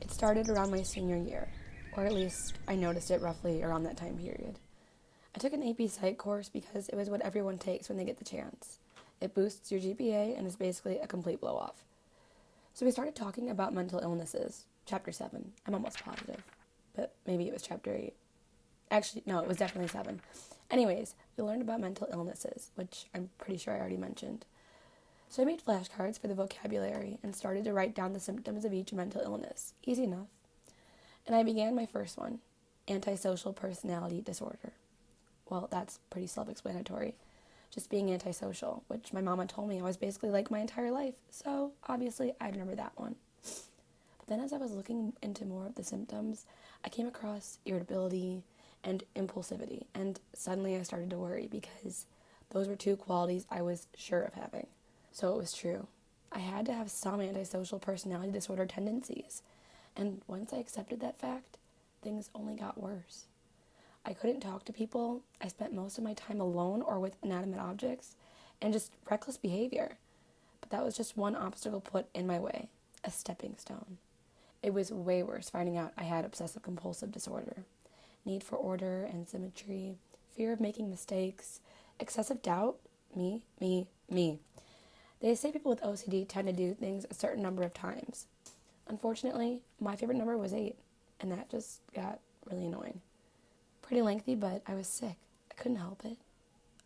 It started around my senior year, or at least I noticed it roughly around that time period. I took an AP Psych course because it was what everyone takes when they get the chance. It boosts your GPA and is basically a complete blow-off. So we started talking about mental illnesses, chapter 7. I'm almost positive, but maybe it was chapter 8. Actually, no, it was definitely 7. Anyways, we learned about mental illnesses, which I'm pretty sure I already mentioned. So I made flashcards for the vocabulary and started to write down the symptoms of each mental illness. Easy enough. And I began my first one, antisocial personality disorder. Well, that's pretty self-explanatory. Just being antisocial, which my mama told me I was basically like my entire life. So obviously I remember that one. But then as I was looking into more of the symptoms, I came across irritability and impulsivity. And suddenly I started to worry because those were two qualities I was sure of having. So it was true. I had to have some antisocial personality disorder tendencies. And once I accepted that fact, things only got worse. I couldn't talk to people. I spent most of my time alone or with inanimate objects and just reckless behavior. But that was just one obstacle put in my way, a stepping stone. It was way worse finding out I had obsessive compulsive disorder. Need for order and symmetry, fear of making mistakes, excessive doubt, me. They say people with OCD tend to do things a certain number of times. Unfortunately, my favorite number was 8, and that just got really annoying. Pretty lengthy, but I was sick. I couldn't help it.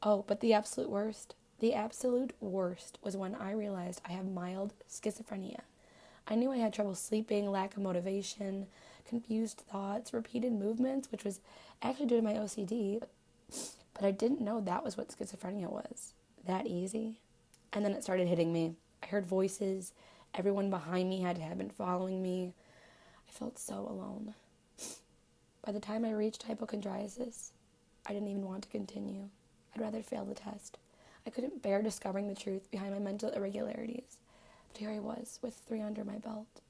Oh, but the absolute worst was when I realized I have mild schizophrenia. I knew I had trouble sleeping, lack of motivation, confused thoughts, repeated movements, which was actually due to my OCD, but I didn't know that was what schizophrenia was. That easy. And then it started hitting me. I heard voices. Everyone behind me had to have been following me. I felt so alone. By the time I reached hypochondriasis, I didn't even want to continue. I'd rather fail the test. I couldn't bear discovering the truth behind my mental irregularities. But here I was, with 3 under my belt.